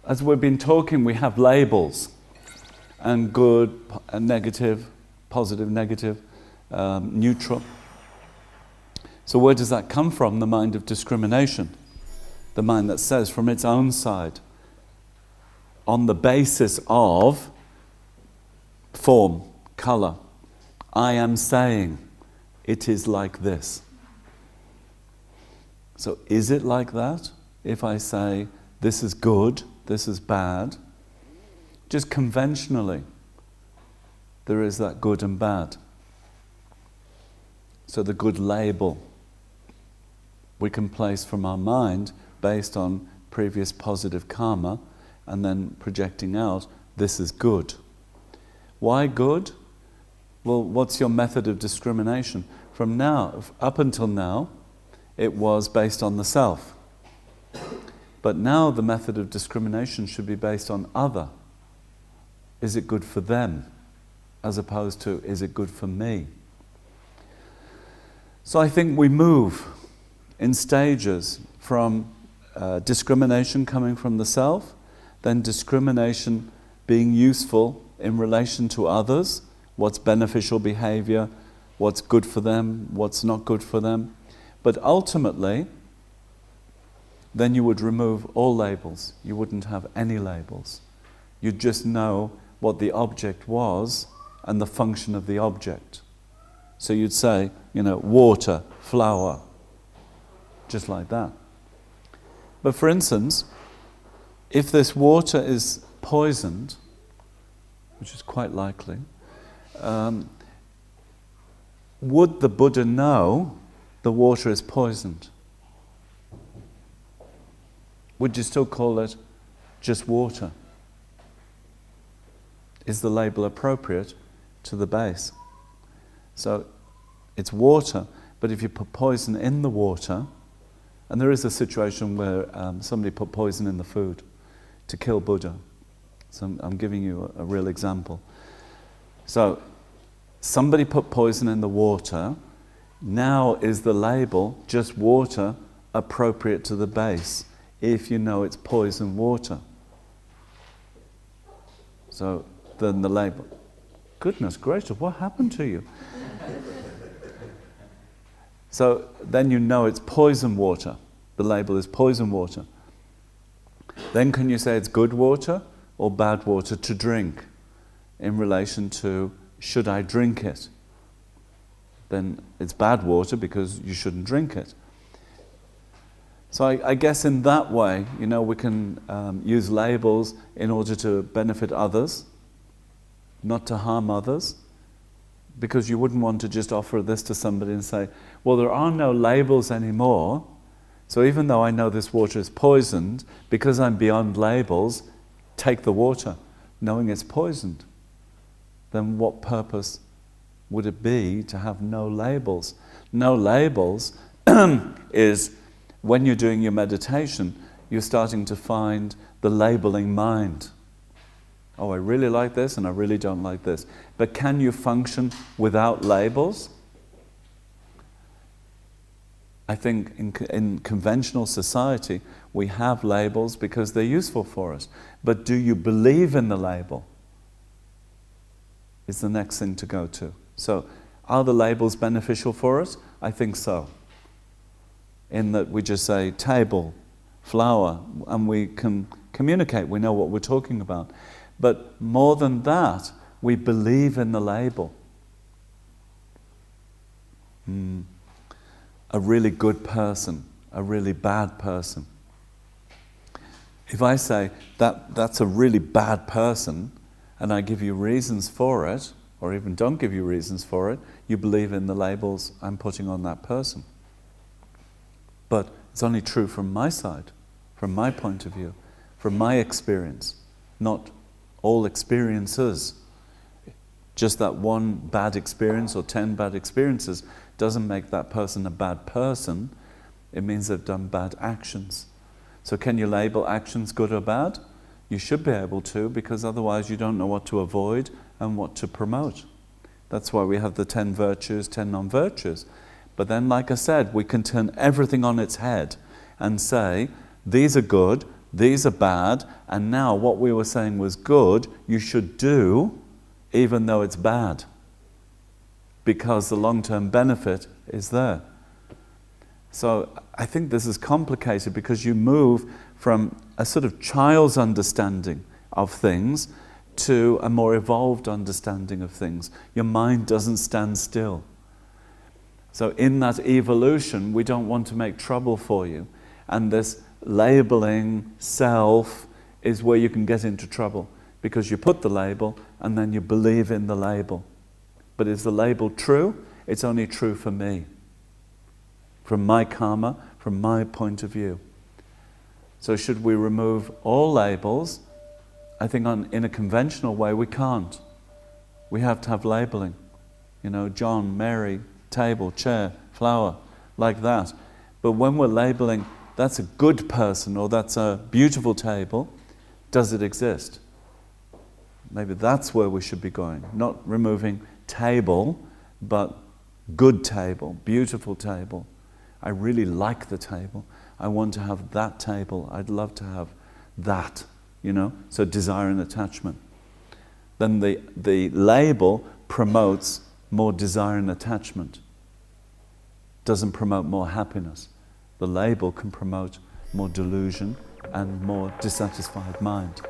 as we've been talking, we have labels, and good and negative, positive, negative, neutral. So where does that come from? The mind of discrimination. The mind that says from its own side, on the basis of form, color, I am saying it is like this. So is it like that? If I say this is good, this is bad, just conventionally, there is that good and bad. So the good label we can place from our mind based on previous positive karma and then projecting out, this is good. Why good? Well, what's your method of discrimination? From now, up until now, it was based on the self. But now the method of discrimination should be based on other. Is it good for them? As opposed to, is it good for me? So I think we move in stages from discrimination coming from the self, then discrimination being useful in relation to others, what's beneficial behavior, what's good for them, what's not good for them. But ultimately, then you would remove all labels. You wouldn't have any labels. You'd just know what the object was and the function of the object. So you'd say, water, flower, just like that. But for instance, if this water is poisoned, which is quite likely, would the Buddha know the water is poisoned? Would you still call it just water? Is the label appropriate to the base? So it's water, but if you put poison in the water, and there is a situation where somebody put poison in the food to kill Buddha. So I'm giving you a real example. So somebody put poison in the water. Now is the label just water appropriate to the base if you know it's poison water? So then the label, goodness gracious, what happened to you? So then you know it's poison water. The label is poison water. Then can you say it's good water or bad water to drink in relation to should I drink it? Then it's bad water because you shouldn't drink it. So I guess in that way, we can use labels in order to benefit others, not to harm others, because you wouldn't want to just offer this to somebody and say, well, there are no labels anymore, so even though I know this water is poisoned, because I'm beyond labels, take the water, knowing it's poisoned. Then what purpose would it be to have no labels? No labels is when you're doing your meditation, you're starting to find the labeling mind. Oh, I really like this and I really don't like this. But can you function without labels? I think in conventional society, we have labels because they're useful for us. But do you believe in the label? Is the next thing to go to. So, are the labels beneficial for us? I think so. In that we just say table, flower, and we can communicate, we know what we're talking about. But more than that, we believe in the label. A really good person, a really bad person. If I say that's a really bad person, and I give you reasons for it, or even don't give you reasons for it, you believe in the labels I'm putting on that person. But it's only true from my side, from my point of view, from my experience, not all experiences. Just that one bad experience or 10 bad experiences doesn't make that person a bad person. It means they've done bad actions. So can you label actions good or bad? You should be able to, because otherwise you don't know what to avoid and what to promote. That's why we have the 10 virtues, 10 non-virtues. But then, like I said, we can turn everything on its head and say, these are good, these are bad, and now what we were saying was good, you should do, even though it's bad, because the long-term benefit is there. So I think this is complicated because you move from a sort of child's understanding of things to a more evolved understanding of things. Your mind doesn't stand still. So in that evolution, we don't want to make trouble for you. And this labeling self is where you can get into trouble, because you put the label and then you believe in the label. But is the label true? It's only true for me, from my karma, from my point of view. So should we remove all labels? I think in a conventional way we can't. We have to have labeling. You know, John, Mary, table, chair, flower, like that. But when we're labeling, that's a good person or that's a beautiful table, does it exist? Maybe that's where we should be going. Not removing table, but good table, beautiful table. I really like the table. I want to have that table. I'd love to have that, you know? So desire and attachment. Then the label promotes more desire and attachment. Doesn't promote more happiness. The label can promote more delusion and more dissatisfied mind.